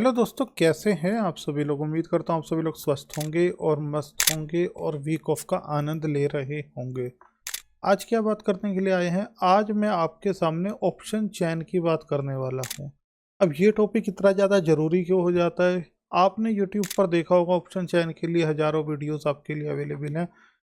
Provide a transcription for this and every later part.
Hello दोस्तों, कैसे हैं आप सभी लोग। उम्मीद करता हूँ आप सभी लोग स्वस्थ होंगे और मस्त होंगे और वीक ऑफ का आनंद ले रहे होंगे। आज क्या बात करने के लिए आए हैं? आज मैं आपके सामने ऑप्शन चैन की बात करने वाला हूँ। अब ये टॉपिक इतना ज़्यादा ज़रूरी क्यों हो जाता है? आपने यूट्यूब पर देखा होगा ऑप्शन चैन के लिए हज़ारों वीडियोस आपके लिए अवेलेबल हैं,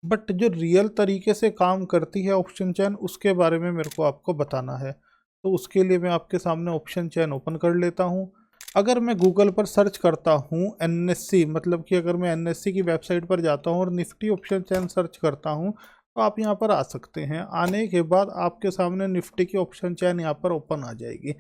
बट जो रियल तरीके से काम करती है ऑप्शन चैन, उसके बारे में मेरे को आपको बताना है। तो उसके लिए मैं आपके सामने ऑप्शन चैन ओपन कर लेता हूँ। अगर मैं गूगल पर सर्च करता हूँ एनएससी, मतलब कि अगर मैं एनएससी की वेबसाइट पर जाता हूँ और निफ्टी ऑप्शन चैन सर्च करता हूँ, तो आप यहाँ पर आ सकते हैं। आने के बाद आपके सामने निफ्टी की ऑप्शन चैन यहाँ पर ओपन आ जाएगी।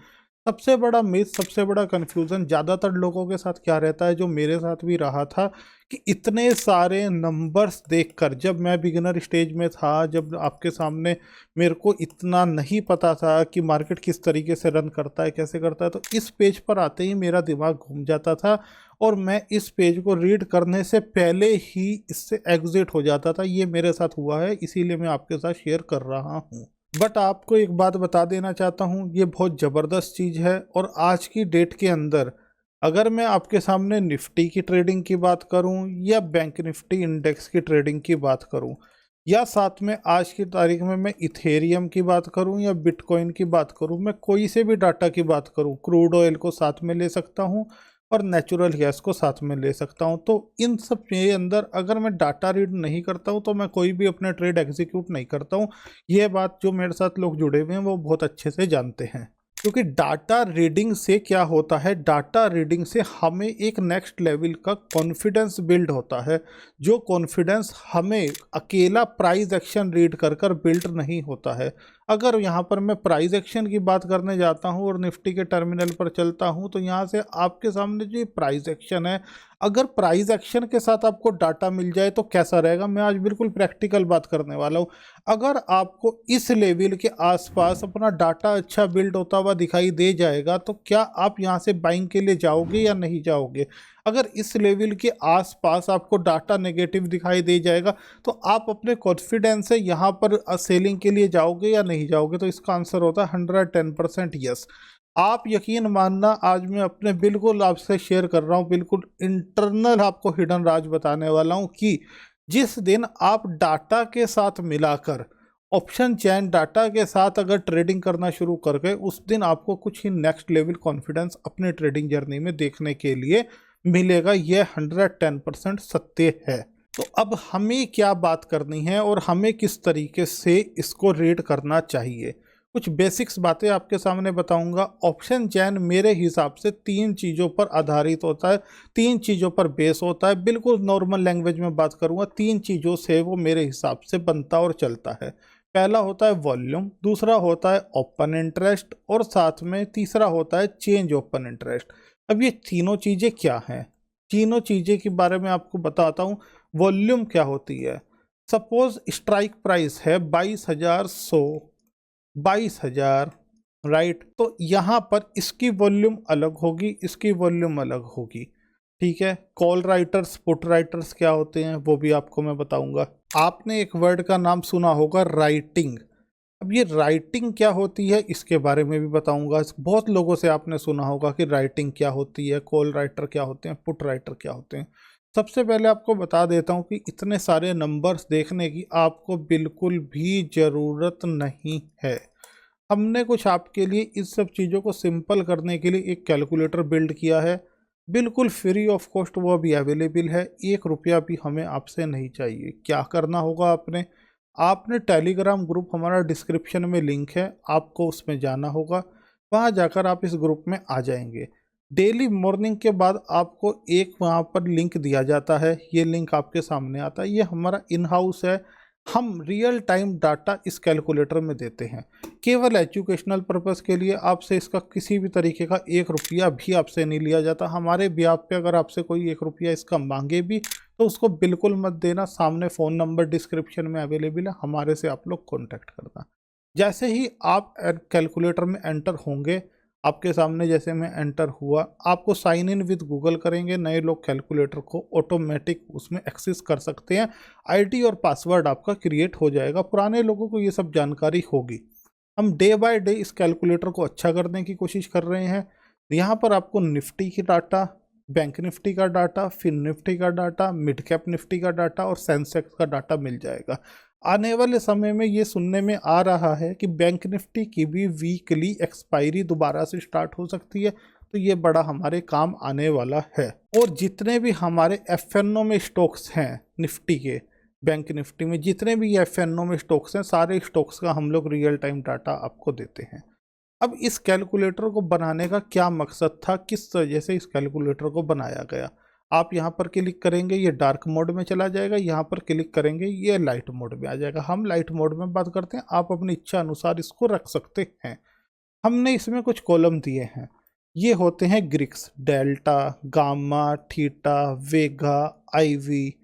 सबसे बड़ा मिथ, सबसे बड़ा कन्फ्यूज़न ज़्यादातर लोगों के साथ क्या रहता है, जो मेरे साथ भी रहा था, कि इतने सारे नंबर्स देखकर, जब मैं बिगिनर स्टेज में था, जब आपके सामने मेरे को इतना नहीं पता था कि मार्केट किस तरीके से रन करता है, कैसे करता है, तो इस पेज पर आते ही मेरा दिमाग घूम जाता था और मैं इस पेज को रीड करने से पहले ही इससे एग्जिट हो जाता था। ये मेरे साथ हुआ है, इसीलिए मैं आपके साथ शेयर कर रहा हूँ। बट आपको एक बात बता देना चाहता हूँ, ये बहुत ज़बरदस्त चीज़ है। और आज की डेट के अंदर अगर मैं आपके सामने निफ्टी की ट्रेडिंग की बात करूं, या बैंक निफ्टी इंडेक्स की ट्रेडिंग की बात करूं, या साथ में आज की तारीख में मैं इथेरियम की बात करूं या बिटकॉइन की बात करूं, मैं कोई से भी डाटा की बात करूं, क्रूड ऑयल को साथ में ले सकता हूं और नेचुरल गैस को साथ में ले सकता हूं, तो इन सब के अंदर अगर मैं डाटा रीड नहीं करता हूं तो मैं कोई भी अपने ट्रेड एग्जीक्यूट नहीं करता हूं। यह बात जो मेरे साथ लोग जुड़े हुए हैं वो बहुत अच्छे से जानते हैं। क्योंकि डाटा रीडिंग से क्या होता है, डाटा रीडिंग से हमें एक नेक्स्ट लेवल का कॉन्फिडेंस बिल्ड होता है, जो कॉन्फिडेंस हमें अकेला प्राइस एक्शन रीड कर कर बिल्ड नहीं होता है। अगर यहाँ पर मैं प्राइस एक्शन की बात करने जाता हूँ और निफ्टी के टर्मिनल पर चलता हूँ, तो यहाँ से आपके सामने जो प्राइस एक्शन है, अगर प्राइस एक्शन के साथ आपको डाटा मिल जाए तो कैसा रहेगा, मैं आज बिल्कुल प्रैक्टिकल बात करने वाला हूँ। अगर आपको इस लेवल के आसपास अपना डाटा अच्छा बिल्ड होता हुआ दिखाई दे जाएगा, तो क्या आप यहाँ से बाइंग के लिए जाओगे या नहीं जाओगे? अगर इस लेवल के आसपास आपको डाटा नेगेटिव दिखाई दे जाएगा, तो आप अपने कॉन्फिडेंस से यहाँ पर सेलिंग के लिए जाओगे या नहीं जाओगे? तो इसका आंसर होता है 110% यस। आप यकीन मानना, आज मैं अपने बिल्कुल आपसे शेयर कर रहा हूँ, बिल्कुल इंटरनल आपको हिडन राज बताने वाला हूँ, कि जिस दिन आप डाटा के साथ मिलाकर ऑप्शन चैन डाटा के साथ अगर ट्रेडिंग करना शुरू कर गए, उस दिन आपको कुछ ही नेक्स्ट लेवल कॉन्फिडेंस अपने ट्रेडिंग जर्नी में देखने के लिए मिलेगा। यह 110% सत्य है। तो अब हमें क्या बात करनी है और हमें किस तरीके से इसको रीड करना चाहिए, कुछ बेसिक्स बातें आपके सामने बताऊंगा। ऑप्शन चैन मेरे हिसाब से 3 चीज़ों पर आधारित होता है, 3 चीज़ों पर बेस होता है। बिल्कुल नॉर्मल लैंग्वेज में बात करूंगा, 3 चीज़ों से वो मेरे हिसाब से बनता और चलता है। पहला होता है वॉल्यूम, दूसरा होता है ओपन इंटरेस्ट, और साथ में तीसरा होता है चेंज ओपन इंटरेस्ट। अब ये तीनों चीज़ें क्या हैं? तीनों चीज़ें के बारे में आपको बताता हूँ। वॉल्यूम क्या होती है? सपोज स्ट्राइक प्राइस है 22,000, राइट, तो यहाँ पर इसकी वॉल्यूम अलग होगी, इसकी वॉल्यूम अलग होगी। ठीक है। कॉल राइटर्स, पुट राइटर्स क्या होते हैं वो भी आपको मैं बताऊंगा। आपने एक वर्ड का नाम सुना होगा, राइटिंग। अब ये राइटिंग क्या होती है इसके बारे में भी बताऊंगा। बहुत लोगों से आपने सुना होगा कि राइटिंग क्या होती है, कॉल राइटर क्या होते हैं, पुट राइटर क्या होते हैं। सबसे पहले आपको बता देता हूं कि इतने सारे नंबर्स देखने की आपको बिल्कुल भी ज़रूरत नहीं है। हमने कुछ आपके लिए इस सब चीज़ों को सिंपल करने के लिए एक कैलकुलेटर बिल्ड किया है, बिल्कुल फ्री ऑफ कॉस्ट, वो भी अवेलेबल है। 1 रुपया भी हमें आपसे नहीं चाहिए। क्या करना होगा आपने? आपने टेलीग्राम ग्रुप, हमारा डिस्क्रिप्शन में लिंक है, आपको उसमें जाना होगा। वहाँ जाकर आप इस ग्रुप में आ जाएंगे। डेली मॉर्निंग के बाद आपको एक वहाँ पर लिंक दिया जाता है, ये लिंक आपके सामने आता है। ये हमारा इन हाउस है, हम रियल टाइम डाटा इस कैलकुलेटर में देते हैं, केवल एजुकेशनल पर्पस के लिए। आपसे इसका किसी भी तरीके का 1 रुपया भी आपसे नहीं लिया जाता। हमारे ब्याज पे अगर आपसे कोई 1 रुपया इसका मांगे भी, तो उसको बिल्कुल मत देना। सामने फ़ोन नंबर डिस्क्रिप्शन में अवेलेबल है, हमारे से आप लोग कॉन्टैक्ट करना। जैसे ही आप कैलकुलेटर में एंटर होंगे, आपके सामने जैसे मैं एंटर हुआ, आपको साइन इन विद गूगल करेंगे। नए लोग कैलकुलेटर को ऑटोमेटिक उसमें एक्सेस कर सकते हैं। आईडी और पासवर्ड आपका क्रिएट हो जाएगा। पुराने लोगों को ये सब जानकारी होगी। हम डे बाय डे इस कैलकुलेटर को अच्छा करने की कोशिश कर रहे हैं। यहाँ पर आपको निफ्टी की डाटा, बैंक निफ्टी का डाटा, फिन निफ्टी का डाटा, मिड कैप निफ्टी का डाटा और सेंसेक्स का डाटा मिल जाएगा। आने वाले समय में ये सुनने में आ रहा है कि बैंक निफ्टी की भी वीकली एक्सपायरी दोबारा से स्टार्ट हो सकती है, तो ये बड़ा हमारे काम आने वाला है। और जितने भी हमारे एफएनओ में स्टॉक्स हैं निफ्टी के, बैंक निफ्टी में जितने भी एफएनओ में स्टॉक्स हैं, सारे स्टॉक्स का हम लोग रियल टाइम डाटा आपको देते हैं। अब इस कैलकुलेटर को बनाने का क्या मकसद था, किस वजह से इस कैलकुलेटर को बनाया गया, आप यहाँ पर क्लिक करेंगे ये डार्क मोड में चला जाएगा, यहाँ पर क्लिक करेंगे ये लाइट मोड में आ जाएगा। हम लाइट मोड में बात करते हैं, आप अपनी इच्छा अनुसार इसको रख सकते हैं। हमने इसमें कुछ कॉलम दिए हैं, ये होते हैं ग्रिक्स, डेल्टा, गामा, थीटा, वेगा, आईवी,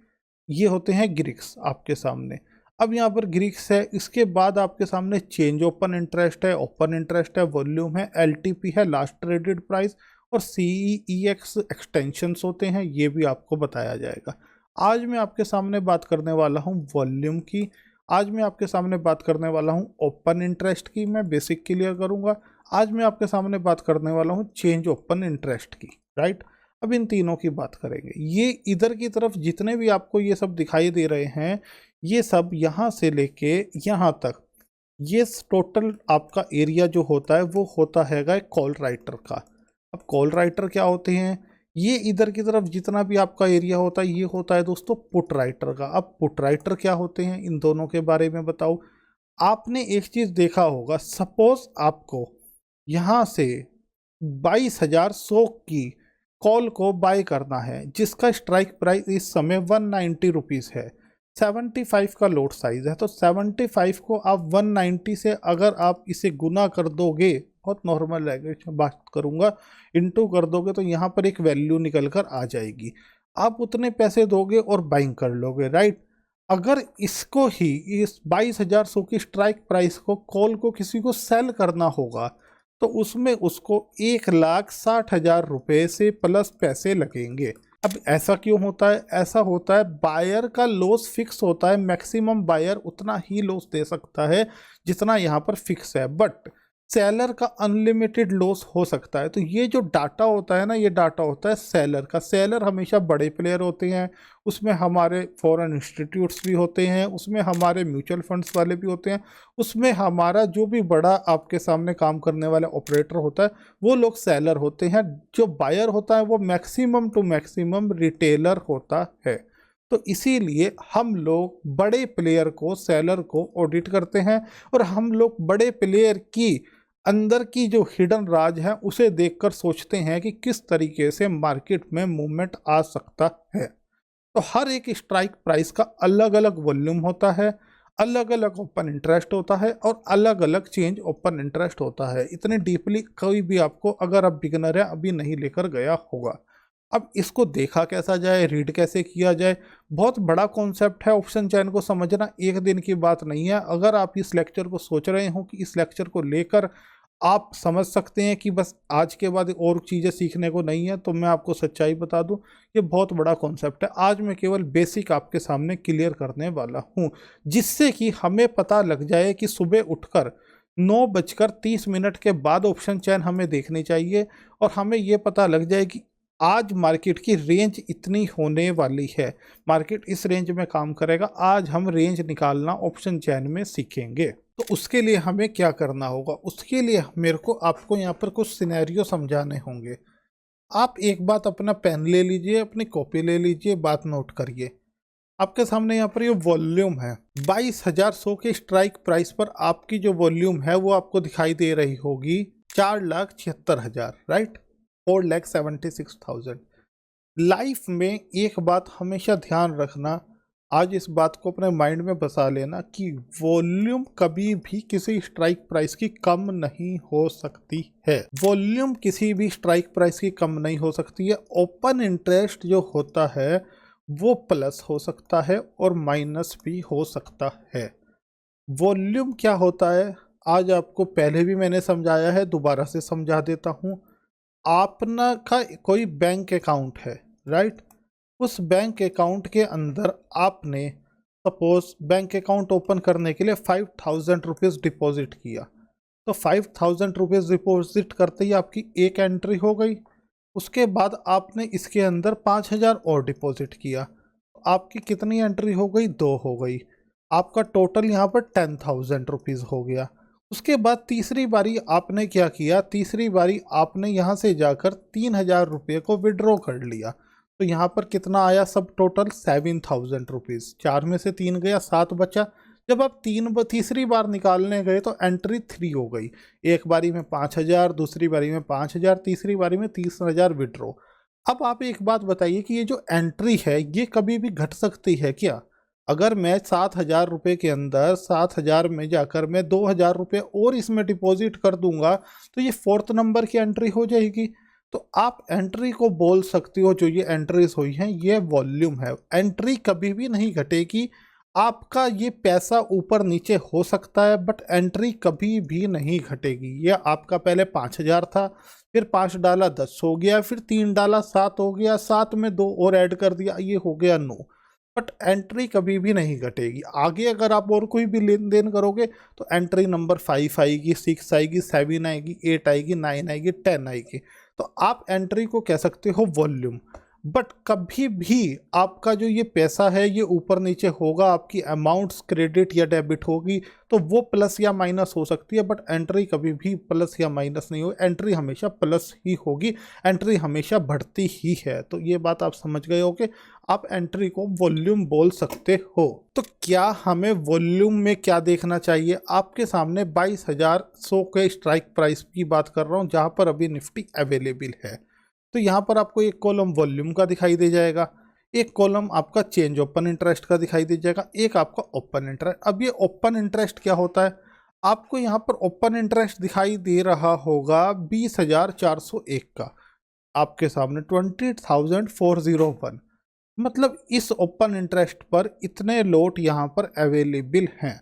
ये होते हैं ग्रिक्स आपके सामने। अब यहाँ पर ग्रीक्स है, इसके बाद आपके सामने चेंज ओपन इंटरेस्ट है, ओपन इंटरेस्ट है, वॉल्यूम है, एलटीपी है, लास्ट ट्रेडेड प्राइस, और सीईएक्स एक्सटेंशंस होते हैं, ये भी आपको बताया जाएगा। आज मैं आपके सामने बात करने वाला हूँ वॉल्यूम की, आज मैं आपके सामने बात करने वाला हूँ ओपन इंटरेस्ट की, मैं बेसिक क्लियर करूँगा। आज मैं आपके सामने बात करने वाला हूँ चेंज ओपन इंटरेस्ट की, राइट। अब इन तीनों की बात करेंगे। ये इधर की तरफ जितने भी आपको ये सब दिखाई दे रहे हैं, ये सब यहाँ से लेके यहाँ तक, ये टोटल आपका एरिया जो होता है वो होता है कॉल राइटर का। अब कॉल राइटर क्या होते हैं, ये इधर की तरफ जितना भी आपका एरिया होता है ये होता है दोस्तों पुट राइटर का। अब पुट राइटर क्या होते हैं, इन दोनों के बारे में बताओ। आपने एक चीज़ देखा होगा, सपोज आपको यहाँ से 22,100 की कॉल को बाय करना है, जिसका स्ट्राइक प्राइस इस समय 190 रुपीज़ है, 75 का लोड साइज है, तो 75 को आप 190 से अगर आप इसे गुना कर दोगे, बहुत नॉर्मल लैंग्वेज में बात करूंगा, इनटू कर दोगे तो यहाँ पर एक वैल्यू निकल कर आ जाएगी। आप उतने पैसे दोगे और बाइंग कर लोगे, राइट। अगर इसको ही, इस 22,100 की स्ट्राइक प्राइस को, कॉल को किसी को सेल करना होगा तो उसमें उसको 1,60,000 रुपये से प्लस पैसे लगेंगे। अब ऐसा क्यों होता है, ऐसा होता है बायर का लॉस फिक्स होता है, मैक्सिमम बायर उतना ही लॉस दे सकता है जितना यहाँ पर फिक्स है, बट सेलर का अनलिमिटेड लॉस हो सकता है। तो ये जो डाटा होता है ना, ये डाटा होता है सेलर का। सेलर हमेशा बड़े प्लेयर होते हैं, उसमें हमारे फॉरेन इंस्टीट्यूट्स भी होते हैं, उसमें हमारे म्यूचुअल फंड्स वाले भी होते हैं, उसमें हमारा जो भी बड़ा आपके सामने काम करने वाला ऑपरेटर होता है वो लोग सेलर होते हैं। जो बायर होता है वो मैक्सिमम टू मैक्सिमम रिटेलर होता है। तो इसीलिए हम लोग बड़े प्लेयर को, सेलर को ऑडिट करते हैं, और हम लोग बड़े प्लेयर की अंदर की जो हिडन राज है उसे देखकर सोचते हैं कि किस तरीके से मार्केट में मूवमेंट आ सकता है। तो हर एक स्ट्राइक प्राइस का अलग अलग वॉल्यूम होता है, अलग अलग ओपन इंटरेस्ट होता है, और अलग अलग चेंज ओपन इंटरेस्ट होता है। इतने डीपली कोई भी आपको, अगर आप बिगिनर है, अभी नहीं लेकर गया होगा। अब इसको देखा कैसा जाए, रीड कैसे किया जाए, बहुत बड़ा कॉन्सेप्ट है। ऑप्शन चैन को समझना एक दिन की बात नहीं है। अगर आप इस लेक्चर को सोच रहे हो कि इस लेक्चर को लेकर आप समझ सकते हैं कि बस आज के बाद और चीज़ें सीखने को नहीं है, तो मैं आपको सच्चाई बता दूं, ये बहुत बड़ा कॉन्सेप्ट है। आज मैं केवल बेसिक आपके सामने क्लियर करने वाला हूं, जिससे कि हमें पता लग जाए कि सुबह उठकर 9:30 के बाद ऑप्शन चैन हमें देखनी चाहिए, और हमें ये पता लग जाए कि आज मार्केट की रेंज इतनी होने वाली है, मार्केट इस रेंज में काम करेगा। आज हम रेंज निकालना ऑप्शन चैन में सीखेंगे। तो उसके लिए हमें क्या करना होगा, उसके लिए मेरे को आपको यहाँ पर कुछ सिनेरियो समझाने होंगे। आप एक बात अपना पेन ले लीजिए, अपनी कॉपी ले लीजिए, बात नोट करिए। आपके सामने यहाँ पर ये वॉल्यूम है, 22,100 के स्ट्राइक प्राइस पर आपकी जो वॉल्यूम है वो आपको दिखाई दे रही होगी 4,76,000, राइट, 4,76,000। लाइफ में एक बात हमेशा ध्यान रखना, आज इस बात को अपने माइंड में बसा लेना कि वॉल्यूम कभी भी किसी स्ट्राइक प्राइस की कम नहीं हो सकती है। वॉल्यूम किसी भी स्ट्राइक प्राइस की कम नहीं हो सकती है। ओपन इंटरेस्ट जो होता है वो प्लस हो सकता है और माइनस भी हो सकता है। वॉल्यूम क्या होता है आज आपको पहले भी मैंने समझाया है, दोबारा से समझा देता हूँ। आपना का कोई बैंक अकाउंट है, राइट, उस बैंक अकाउंट के अंदर आपने सपोज बैंक अकाउंट ओपन करने के लिए 5,000 रुपीज़ डिपॉजिट किया, तो 5,000 रुपीज़ डिपॉजिट करते ही आपकी एक एंट्री हो गई। उसके बाद आपने इसके अंदर 5,000 और डिपॉजिट किया, तो आपकी कितनी एंट्री हो गई? 2 हो गई। आपका टोटल यहाँ पर 10,000 रुपीज़ हो गया। उसके बाद तीसरी बारी आपने क्या किया? तीसरी बारी आपने यहाँ से जाकर 3,000 रुपये को विड्रॉ कर लिया। तो यहाँ पर कितना आया सब टोटल? 7,000 रुपीज़। 4 में से 3 गया, 7 बचा। जब आप तीसरी बार निकालने गए तो एंट्री 3 हो गई। एक बारी में 5,000, दूसरी बारी में 5,000, तीसरी बारी में 30,000 विड्रॉ। अब आप एक बात बताइए कि ये जो एंट्री है ये कभी भी घट सकती है क्या? अगर मैं 7,000 रुपये के अंदर 7,000 में जाकर मैं 2,000 रुपये और इसमें डिपॉजिट कर दूंगा तो ये 4th नंबर की एंट्री हो जाएगी। तो आप एंट्री को बोल सकते हो, जो ये एंट्रीज हुई हैं ये वॉल्यूम है। एंट्री कभी भी नहीं घटेगी। आपका ये पैसा ऊपर नीचे हो सकता है बट एंट्री कभी भी नहीं घटेगी। ये आपका पहले 5,000 था, फिर 5 डाला 10 हो गया, फिर 3 डाला 7 हो गया, 7 में 2 और ऐड कर दिया ये हो गया 9। बट एंट्री कभी भी नहीं घटेगी। आगे अगर आप और कोई भी लेन देन करोगे तो एंट्री नंबर 5 आएगी, 6 आएगी, 7 आएगी, 8 आएगी, 9 आएगी, 10 आएगी। तो आप एंट्री को कह सकते हो वॉल्यूम। बट कभी भी आपका जो ये पैसा है ये ऊपर नीचे होगा, आपकी अमाउंट्स क्रेडिट या डेबिट होगी तो वो प्लस या माइनस हो सकती है, बट एंट्री कभी भी प्लस या माइनस नहीं हो। एंट्री हमेशा प्लस ही होगी, एंट्री हमेशा बढ़ती ही है। तो ये बात आप समझ गए हो कि आप एंट्री को वॉल्यूम बोल सकते हो। तो क्या हमें वॉल्यूम में क्या देखना चाहिए? आपके सामने 22,100 के स्ट्राइक प्राइस की बात कर रहा हूँ जहाँ पर अभी निफ्टी अवेलेबल है। तो यहाँ पर आपको एक कॉलम वॉल्यूम का दिखाई दे जाएगा, एक कॉलम आपका चेंज ओपन इंटरेस्ट का दिखाई दे जाएगा, एक आपका ओपन इंटरेस्ट। अब ये ओपन इंटरेस्ट क्या होता है? आपको यहाँ पर ओपन इंटरेस्ट दिखाई दे रहा होगा 20,401 का, आपके सामने 20,401। मतलब इस ओपन इंटरेस्ट पर इतने लोट यहाँ पर अवेलेबल हैं।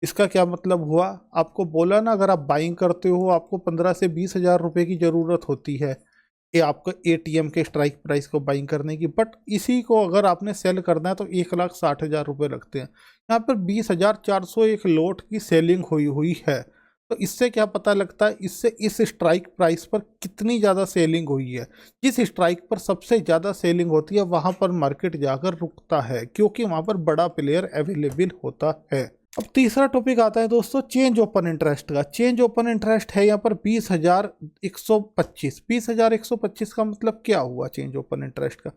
इसका क्या मतलब हुआ? आपको बोला ना, अगर आप बाइंग करते हो आपको 15 से 20,000 रुपये की ज़रूरत होती है ये आपको एटीएम के स्ट्राइक प्राइस को बाइंग करने की। बट इसी को अगर आपने सेल करना है तो 1,60,000 रुपये लगते हैं। यहाँ पर 20,401 लोट की सेलिंग हुई है। तो इससे क्या पता लगता है? इससे इस स्ट्राइक प्राइस पर कितनी ज़्यादा सेलिंग हुई है। जिस स्ट्राइक पर सबसे ज़्यादा सेलिंग होती है वहाँ पर मार्केट जाकर रुकता है, क्योंकि वहाँ पर बड़ा प्लेयर अवेलेबल होता है। अब तीसरा टॉपिक आता है दोस्तों चेंज ओपन इंटरेस्ट का। चेंज ओपन इंटरेस्ट है यहाँ पर 20,125। 20,125 का मतलब क्या हुआ चेंज ओपन इंटरेस्ट का?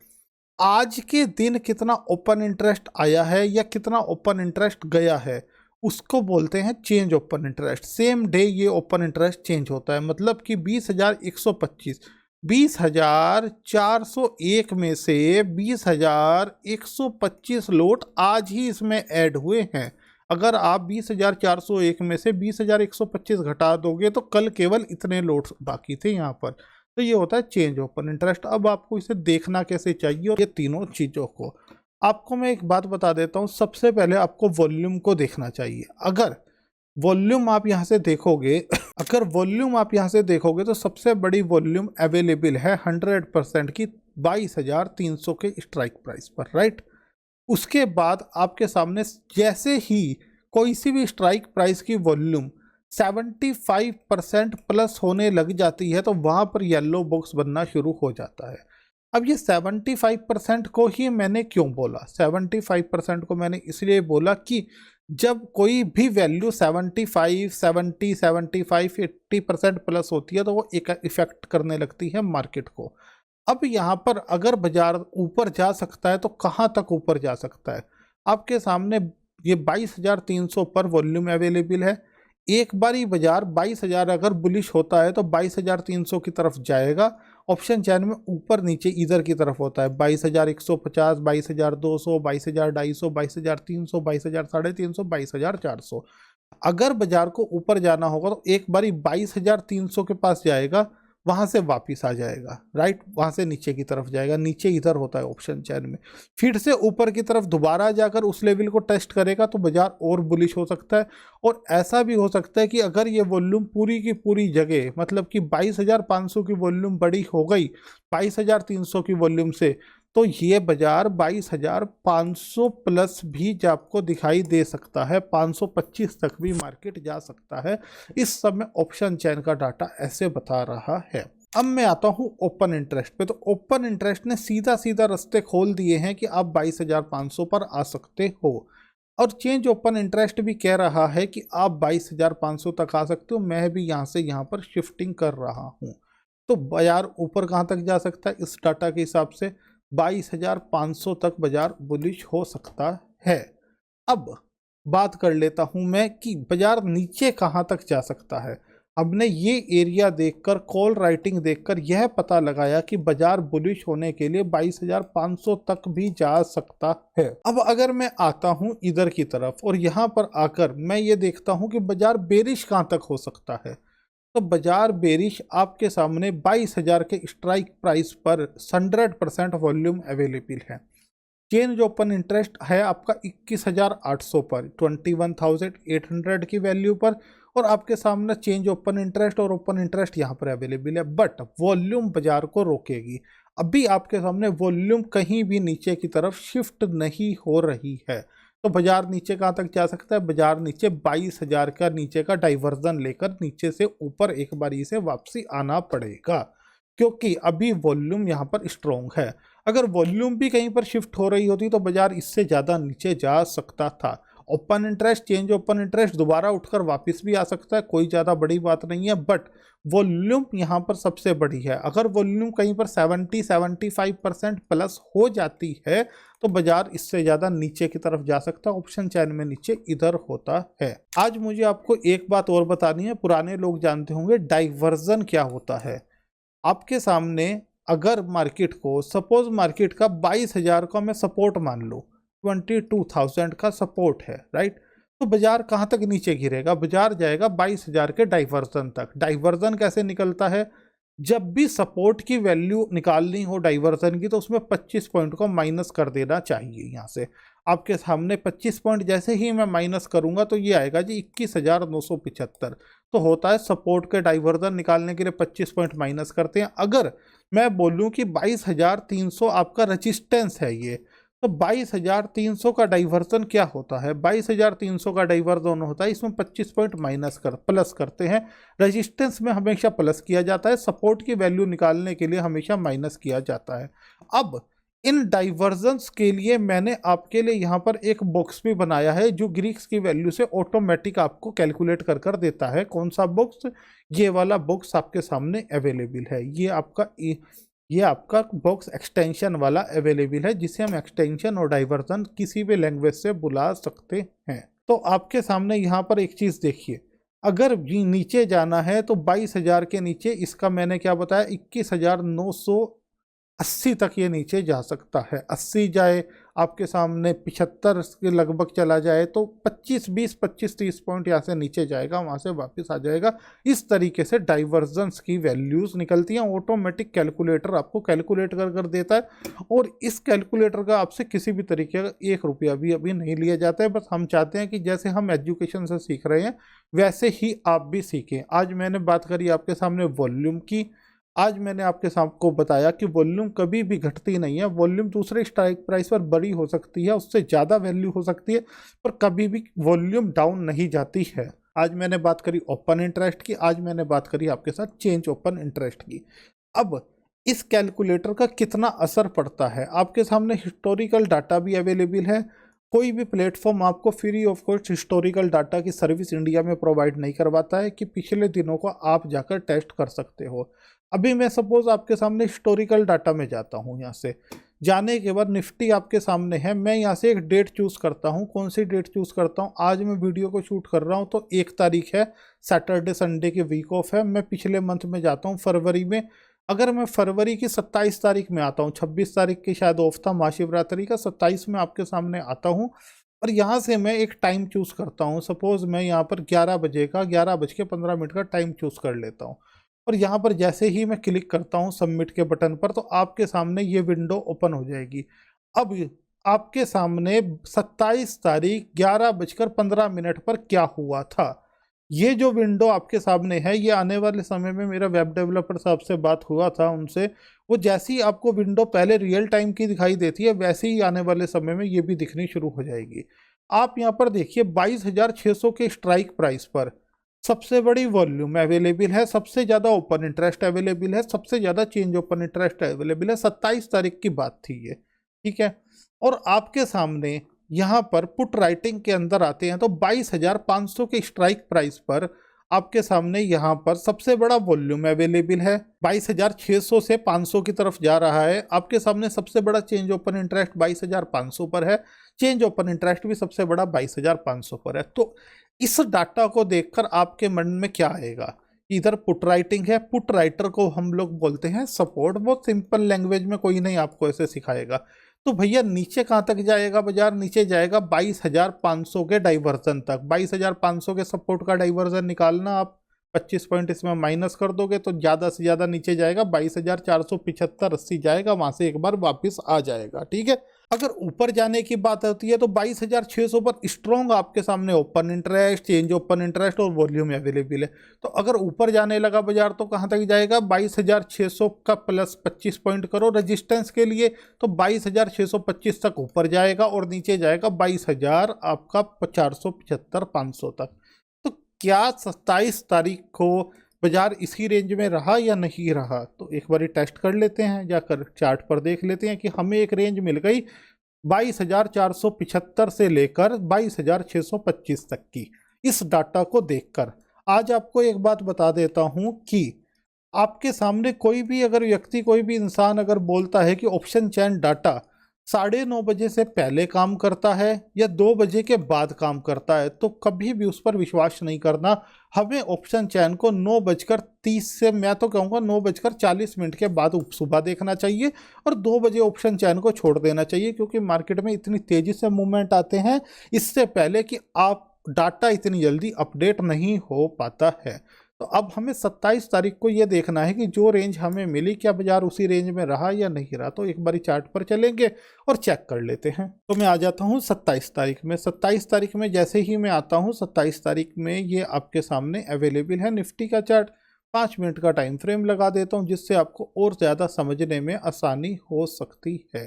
आज के दिन कितना ओपन इंटरेस्ट आया है या कितना ओपन इंटरेस्ट गया है उसको बोलते हैं change open interest. Same day ये ओपन इंटरेस्ट चेंज होता है। मतलब कि 20,125, 20,401 में से 20,125 लोट आज ही इसमें ऐड हुए हैं। अगर आप 20,401 में से 20,125 घटा दोगे तो कल केवल इतने लोट्स बाकी थे यहाँ पर। तो ये होता है चेंज ओपन इंटरेस्ट। अब आपको इसे देखना कैसे चाहिए, और ये तीनों चीज़ों को आपको मैं एक बात बता देता हूँ। सबसे पहले आपको वॉल्यूम को देखना चाहिए। अगर वॉल्यूम आप यहाँ से देखोगे अगर वॉल्यूम आप यहाँ से देखोगे तो सबसे बड़ी वॉल्यूम अवेलेबल है 100% की 22,300 के स्ट्राइक प्राइस पर, राइट। उसके बाद आपके सामने जैसे ही कोई सी भी स्ट्राइक प्राइस की वॉल्यूम 75% प्लस होने लग जाती है तो वहाँ पर येलो बॉक्स बनना शुरू हो जाता है। अब ये 75% को ही मैंने क्यों बोला? 75% को मैंने इसलिए बोला कि जब कोई भी वैल्यू 75, 70, 75, 80% प्लस होती है तो वो एक इफेक्ट करने लगती है मार्केट को। अब यहाँ पर अगर बाजार ऊपर जा सकता है तो कहाँ तक ऊपर जा सकता है? आपके सामने ये 22,300 पर वॉल्यूम अवेलेबल है। एक बारी बाजार 22,000 अगर बुलिश होता है तो 22,300 की तरफ जाएगा। ऑप्शन चैन में ऊपर नीचे इधर की तरफ होता है 22,150, 22,200, 22,250, 22,300, 22,350, 22,400। अगर बाजार को ऊपर जाना होगा तो एक बारी 22,300 के पास जाएगा, वहाँ से वापस आ जाएगा, राइट। वहाँ से नीचे की तरफ जाएगा, नीचे इधर होता है ऑप्शन चैन में, फिर से ऊपर की तरफ दोबारा जाकर उस लेवल को टेस्ट करेगा तो बाजार और बुलिश हो सकता है। और ऐसा भी हो सकता है कि अगर ये वॉल्यूम पूरी की पूरी जगह, मतलब कि 22,500 की वॉल्यूम बड़ी हो गई 22,300 की वॉल्यूम से, तो ये बाजार 22,500 प्लस भी आपको दिखाई दे सकता है, 525 तक भी मार्केट जा सकता है। इस समय ऑप्शन चैन का डाटा ऐसे बता रहा है। अब मैं आता हूं ओपन इंटरेस्ट पे। तो ओपन इंटरेस्ट ने सीधा सीधा रास्ते खोल दिए हैं कि आप 22,500 पर आ सकते हो, और चेंज ओपन इंटरेस्ट भी कह रहा है कि आप 22,500 तक आ सकते हो। मैं भी यहाँ से यहाँ पर शिफ्टिंग कर रहा हूँ। तो बाजार ऊपर कहाँ तक जा सकता है इस डाटा के हिसाब से? 22,500 तक बाजार बुलिश हो सकता है। अब बात कर लेता हूं मैं कि बाजार नीचे कहां तक जा सकता है। हमने ये एरिया देखकर, कॉल राइटिंग देखकर यह पता लगाया कि बाजार बुलिश होने के लिए 22,500 तक भी जा सकता है। अब अगर मैं आता हूं इधर की तरफ और यहां पर आकर मैं ये देखता हूं कि बाजार बेरिश कहां तक हो सकता है, तो बाजार बेरिश आपके सामने 22,000 के स्ट्राइक प्राइस पर 100% वॉल्यूम अवेलेबल है। चेंज ओपन इंटरेस्ट है आपका 21,800 पर, 21,800 की वैल्यू पर, और आपके सामने चेंज ओपन इंटरेस्ट और ओपन इंटरेस्ट यहाँ पर अवेलेबल है। बट वॉल्यूम बाजार को रोकेगी। अभी आपके सामने वॉल्यूम कहीं भी नीचे की तरफ शिफ्ट नहीं हो रही है। तो बाजार नीचे कहाँ तक जा सकता है? बाजार नीचे 22,000 का नीचे का डाइवर्जन लेकर नीचे से ऊपर एक बारी से वापसी आना पड़ेगा, क्योंकि अभी वॉल्यूम यहाँ पर स्ट्रॉन्ग है। अगर वॉल्यूम भी कहीं पर शिफ्ट हो रही होती तो बाजार इससे ज़्यादा नीचे जा सकता था। Open interest, change open interest दोबारा उठकर वापस भी आ सकता है, कोई ज़्यादा बड़ी बात नहीं है। बट वॉल्यूम यहाँ पर सबसे बड़ी है। अगर वॉल्यूम कहीं पर 70-75% प्लस हो जाती है तो बाजार इससे ज़्यादा नीचे की तरफ जा सकता है। ऑप्शन चैन में नीचे इधर होता है। आज मुझे आपको एक बात और बतानी है। पुराने लोग जानते होंगे डाइवर्जन क्या होता है। आपके सामने अगर मार्केट को, सपोज मार्केट का 22,000 का मैं सपोर्ट मान लो, 22,000 का सपोर्ट है, राइट, तो बाजार कहाँ तक नीचे गिरेगा? बाजार जाएगा 22,000 के डाइवर्जन तक। डाइवर्जन कैसे निकलता है? जब भी सपोर्ट की वैल्यू निकालनी हो डाइवर्जन की, तो उसमें 25 पॉइंट को माइनस कर देना चाहिए। यहाँ से आपके सामने 25 पॉइंट जैसे ही मैं माइनस करूंगा तो ये आएगा जी 21,975। तो होता है सपोर्ट के डाइवर्जन निकालने के लिए 25 पॉइंट माइनस करते हैं। अगर मैं बोलूं कि 22,300 आपका रेजिस्टेंस है ये, तो 22,300 का डाइवर्जन क्या होता है? 22,300 का डाइवर्जन होता है, इसमें 25 पॉइंट प्लस करते हैं। रेजिस्टेंस में हमेशा प्लस किया जाता है, सपोर्ट की वैल्यू निकालने के लिए हमेशा माइनस किया जाता है। अब इन डाइवर्जन्स के लिए मैंने आपके लिए यहाँ पर एक बॉक्स भी बनाया है जो ग्रीक्स की वैल्यू से ऑटोमेटिक आपको कैलकुलेट कर देता है। कौन सा बॉक्स? ये वाला बॉक्स आपके सामने अवेलेबल है। ये आपका बॉक्स एक्सटेंशन वाला अवेलेबल है, जिसे हम एक्सटेंशन और डाइवर्जन किसी भी लैंग्वेज से बुला सकते हैं। तो आपके सामने यहाँ पर एक चीज़ देखिए, अगर नीचे जाना है तो 22,000 के नीचे, इसका मैंने क्या बताया, 21,980 तक ये नीचे जा सकता है। 80 जाए, आपके सामने 75 के लगभग चला जाए तो 25-30 पॉइंट यहाँ से नीचे जाएगा, वहाँ से वापस आ जाएगा। इस तरीके से डाइवर्जेंस की वैल्यूज़ निकलती हैं। ऑटोमेटिक कैलकुलेटर आपको कैलकुलेट कर देता है, और इस कैलकुलेटर का आपसे किसी भी तरीके का 1 रुपया भी अभी नहीं लिया जाता है। बस हम चाहते हैं कि जैसे हम एजुकेशन से सीख रहे हैं वैसे ही आप भी सीखें। आज मैंने बात करी आपके सामने वॉल्यूम की। आज मैंने आपके को बताया कि वॉल्यूम कभी भी घटती नहीं है। वॉल्यूम दूसरे स्ट्राइक प्राइस पर बड़ी हो सकती है, उससे ज़्यादा वैल्यू हो सकती है, पर कभी भी वॉल्यूम डाउन नहीं जाती है। आज मैंने बात करी ओपन इंटरेस्ट की, आज मैंने बात करी आपके साथ चेंज ओपन इंटरेस्ट की। अब इस कैलकुलेटर का कितना असर पड़ता है, आपके सामने हिस्टोरिकल डाटा भी अवेलेबल है। कोई भी प्लेटफॉर्म आपको free of cost historical data की सर्विस इंडिया में प्रोवाइड नहीं करवाता है कि पिछले दिनों को आप जाकर टेस्ट कर सकते हो। अभी मैं सपोज आपके सामने हिस्टोरिकल डाटा में जाता हूँ। यहाँ से जाने के बाद निफ्टी आपके सामने है। मैं यहाँ से एक डेट चूज़ करता हूँ। कौन सी डेट चूज़ करता हूँ? आज मैं वीडियो को शूट कर रहा हूँ तो 1 तारीख है, सैटरडे संडे की वीक ऑफ है। मैं पिछले मंथ में जाता हूँ, फरवरी में। अगर मैं फरवरी की 27 तारीख में आता हूँ, 26 तारीख की शायद ऑफ था महाशिवरात्रि का, 27 में आपके सामने आता हूँ, और यहाँ से मैं एक टाइम चूज़ करता हूँ। सपोज़ मैं यहाँ पर 11 बजे का 11:15 का टाइम चूज़ कर लेता हूँ, और यहाँ पर जैसे ही मैं क्लिक करता हूँ सबमिट के बटन पर, तो आपके सामने ये विंडो ओपन हो जाएगी। अब आपके सामने 27 तारीख 11:15 पर क्या हुआ था, ये जो विंडो आपके सामने है, ये आने वाले समय में मेरा वेब डेवलपर साहब से बात हुआ था उनसे, वो जैसी आपको विंडो पहले रियल टाइम की दिखाई देती है वैसे ही आने वाले समय में ये भी दिखनी शुरू हो जाएगी। आप यहाँ पर देखिए 22,600 के स्ट्राइक प्राइस पर सबसे बड़ी वॉल्यूम अवेलेबल है, सबसे ज़्यादा ओपन इंटरेस्ट अवेलेबल है, सबसे ज़्यादा चेंज ओपन इंटरेस्ट अवेलेबल है। 27 तारीख की बात थी ये, ठीक है। और आपके सामने यहाँ पर पुट राइटिंग के अंदर आते हैं तो 22,500 के स्ट्राइक प्राइस पर आपके सामने यहाँ पर सबसे बड़ा वॉल्यूम अवेलेबल है। 22,600 से 500 की तरफ जा रहा है। आपके सामने सबसे बड़ा चेंज ओपन इंटरेस्ट 22,500 पर है। चेंज ओपन इंटरेस्ट भी सबसे बड़ा 22,500 पर है। तो इस डाटा को देखकर आपके मन में क्या आएगा? इधर पुट राइटिंग है, पुट राइटर को हम लोग बोलते हैं सपोर्ट। बहुत सिंपल लैंग्वेज में, कोई नहीं आपको ऐसे सिखाएगा। तो भैया नीचे कहाँ तक जाएगा बाजार? नीचे जाएगा 22,500 के डाइवर्जन तक। 22,500 के सपोर्ट का डाइवर्जन निकालना आप, 25 पॉइंट इसमें माइनस कर दोगे तो ज़्यादा से ज़्यादा नीचे जाएगा 22,475-80 जाएगा, वहाँ से एक बार वापस आ जाएगा, ठीक है। अगर ऊपर जाने की बात होती है तो 22,600 पर स्ट्रॉन्ग आपके सामने open interest, change open interest और वॉल्यूम अवेलेबल है। तो अगर ऊपर जाने लगा बाजार तो कहाँ तक जाएगा? 22,600 का प्लस 25 पॉइंट करो रेजिस्टेंस के लिए, तो 22,625 तक ऊपर जाएगा और नीचे जाएगा 22,000 आपका 475-500 तक। तो क्या 27 तारीख को बाजार इसी रेंज में रहा या नहीं रहा? तो एक बार टेस्ट कर लेते हैं, जाकर चार्ट पर देख लेते हैं कि हमें एक रेंज मिल गई 22,475 से लेकर 22,625 तक की। इस डाटा को देखकर आज आपको एक बात बता देता हूं कि आपके सामने कोई भी अगर व्यक्ति, कोई भी इंसान अगर बोलता है कि ऑप्शन चेन डाटा 9:30 बजे से पहले काम करता है या 2 बजे के बाद काम करता है, तो कभी भी उस पर विश्वास नहीं करना। हमें ऑप्शन चैन को 9:30 से, मैं तो कहूँगा 9:40 के बाद सुबह देखना चाहिए और 2 बजे ऑप्शन चैन को छोड़ देना चाहिए, क्योंकि मार्केट में इतनी तेज़ी से मूवमेंट आते हैं इससे पहले कि आप डाटा इतनी जल्दी अपडेट नहीं हो पाता है। तो अब हमें 27 तारीख को ये देखना है कि जो रेंज हमें मिली क्या बाजार उसी रेंज में रहा या नहीं रहा। तो एक बारी चार्ट पर चलेंगे और चेक कर लेते हैं। तो मैं आ जाता हूँ 27 तारीख में। 27 तारीख में जैसे ही मैं आता हूँ, 27 तारीख में ये आपके सामने अवेलेबल है निफ्टी का चार्ट। 5 मिनट का टाइम फ्रेम लगा देता हूँ जिससे आपको और ज़्यादा समझने में आसानी हो सकती है।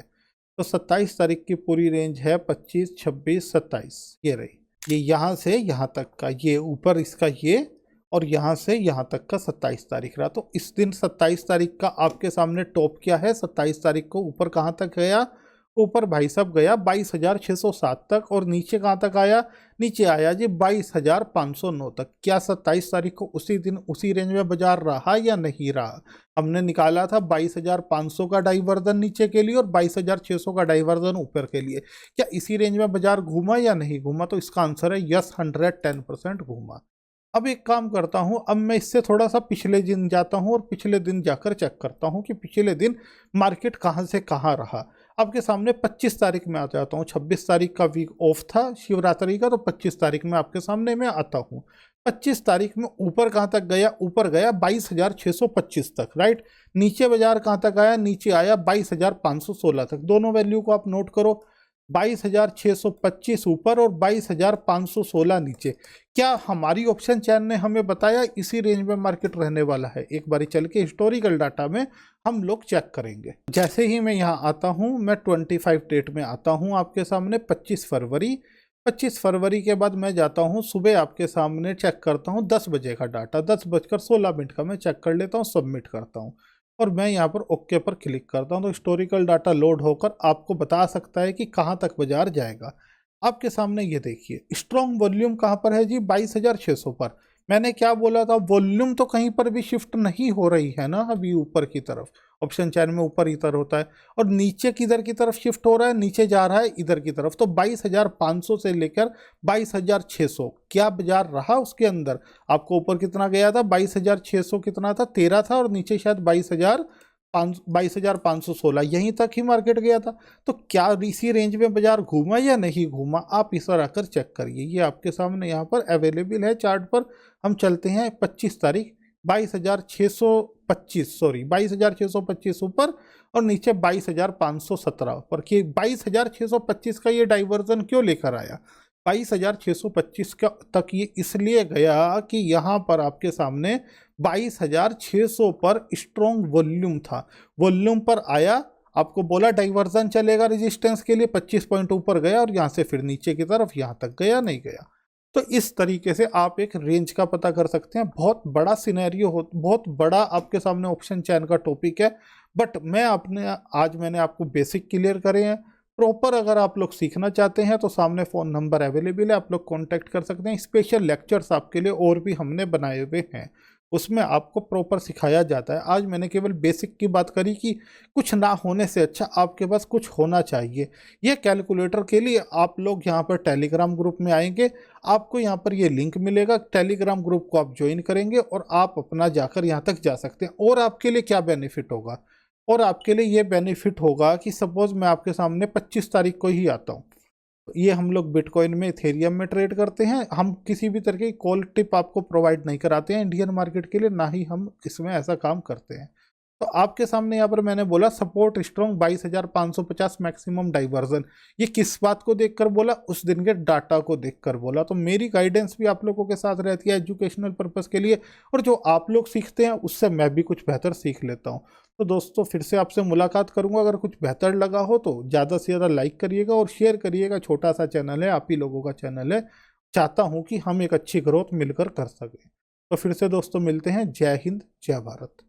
तो 27 तारीख की पूरी रेंज है 25, 26, 27, ये रही। ये यहाँ से यहाँ तक का, ये ऊपर इसका ये, और यहाँ से यहाँ तक का 27 तारीख रहा। तो इस दिन 27 तारीख का आपके सामने टॉप क्या है? 27 तारीख को ऊपर कहाँ तक गया? ऊपर भाई साहब गया 22,607 तक। और नीचे कहाँ तक आया? नीचे आया जी 22,509 तक। क्या 27 तारीख को उसी दिन उसी रेंज में बाजार रहा या नहीं रहा? हमने निकाला था 22,500 का डाइवर्जन नीचे के लिए और 22,600 का डाइवर्जन ऊपर के लिए। क्या इसी रेंज में बाजार घूमा या नहीं घूमा? तो इसका आंसर है यस, 110% घूमा। अब एक काम करता हूं, अब मैं इससे थोड़ा सा पिछले दिन जाता हूं और पिछले दिन जाकर चेक करता हूं कि पिछले दिन मार्केट कहां से कहां रहा। आपके सामने 25 तारीख में आ जाता हूं। 26 तारीख का वीक ऑफ था शिवरात्रि का, तो 25 तारीख में आपके सामने मैं आता हूं। 25 तारीख में ऊपर कहां तक गया? ऊपर गया 22,625 तक, राइट। नीचे बाजार कहां तक आया? नीचे आया 22,516 तक। दोनों वैल्यू को आप नोट करो, 22,625 ऊपर और 22,516 नीचे। क्या हमारी ऑप्शन चैन ने हमें बताया इसी रेंज में मार्केट रहने वाला है? एक बारी चल के हिस्टोरिकल डाटा में हम लोग चेक करेंगे। जैसे ही मैं यहाँ आता हूँ, मैं 25 डेट में आता हूँ आपके सामने, 25 फरवरी। 25 फरवरी के बाद मैं जाता हूँ सुबह, आपके सामने चेक करता हूँ 10 बजे का डाटा। 10:16 का मैं चेक कर लेता हूँ, सबमिट करता हूँ और मैं यहाँ पर ओके पर क्लिक करता हूँ। तो हिस्टोरिकल डाटा लोड होकर आपको बता सकता है कि कहाँ तक बाजार जाएगा। आपके सामने ये देखिए, स्ट्रॉन्ग वॉल्यूम कहाँ पर है जी? 22,600 पर। मैंने क्या बोला था? वॉल्यूम तो कहीं पर भी शिफ्ट नहीं हो रही है ना अभी ऊपर की तरफ। ऑप्शन चैन में ऊपर इधर होता है और नीचे किधर की तरफ शिफ्ट हो रहा है? नीचे जा रहा है इधर की तरफ। तो 22,500 से लेकर 22,600 क्या बाजार रहा उसके अंदर? आपको ऊपर कितना गया था? 22,600 कितना था? 13 था और नीचे शायद 22,516, यहीं तक ही मार्केट गया था। तो क्या इसी रेंज में बाजार घूमा या नहीं घूमा? आप इस पर आकर चेक करिए। ये आपके सामने यहाँ पर अवेलेबल है चार्ट पर। हम चलते हैं 25 तारीख, 22,625 ऊपर और नीचे 22,517 ऊपर। कि 22,625 का ये डाइवर्जन क्यों लेकर आया? 22,625 तक ये इसलिए गया कि यहाँ पर आपके सामने 22,600 पर स्ट्रॉन्ग वॉल्यूम था। वॉल्यूम पर आया, आपको बोला डाइवर्जन चलेगा रेजिस्टेंस के लिए, 25 पॉइंट ऊपर गया और यहाँ से फिर नीचे की तरफ यहाँ तक गया, नहीं गया। तो इस तरीके से आप एक रेंज का पता कर सकते हैं। बहुत बड़ा सिनेरियो हो, बहुत बड़ा आपके सामने ऑप्शन चैन का टॉपिक है, बट आज मैंने आपको बेसिक क्लियर करे हैं। प्रॉपर अगर आप लोग सीखना चाहते हैं तो सामने फ़ोन नंबर अवेलेबल है, आप लोग कॉन्टैक्ट कर सकते हैं। स्पेशल लेक्चर्स आपके लिए और भी हमने बनाए हुए हैं, उसमें आपको प्रॉपर सिखाया जाता है। आज मैंने केवल बेसिक की बात करी कि कुछ ना होने से अच्छा आपके पास कुछ होना चाहिए। ये कैलकुलेटर के लिए आप लोग यहाँ पर टेलीग्राम ग्रुप में आएंगे, आपको यहाँ पर ये लिंक मिलेगा, टेलीग्राम ग्रुप को आप ज्वाइन करेंगे और आप अपना जाकर यहाँ तक जा सकते हैं। और आपके लिए क्या बेनिफिट होगा, और आपके लिए ये बेनिफिट होगा कि सपोज मैं आपके सामने 25 तारीख को ही आता हूँ, ये हम लोग बिटकॉइन में, इथेरियम में ट्रेड करते हैं। हम किसी भी तरह की कॉल टिप आपको प्रोवाइड नहीं कराते हैं इंडियन मार्केट के लिए, ना ही हम इसमें ऐसा काम करते हैं। तो आपके सामने यहाँ पर मैंने बोला सपोर्ट स्ट्रॉन्ग 22,550 मैक्सिमम डाइवर्जन, ये किस बात को देखकर बोला, उस दिन के डाटा को देखकर बोला। तो मेरी गाइडेंस भी आप लोगों के साथ रहती है एजुकेशनल पर्पस के लिए, और जो आप लोग सीखते हैं उससे मैं भी कुछ बेहतर सीख लेता हूँ। तो दोस्तों फिर से आपसे मुलाकात करूंगा, अगर कुछ बेहतर लगा हो तो ज़्यादा से ज़्यादा लाइक करिएगा और शेयर करिएगा। छोटा सा चैनल है, आप ही लोगों का चैनल है, चाहता हूँ कि हम एक अच्छी ग्रोथ मिलकर कर सकें। तो फिर से दोस्तों मिलते हैं। जय हिंद, जय भारत।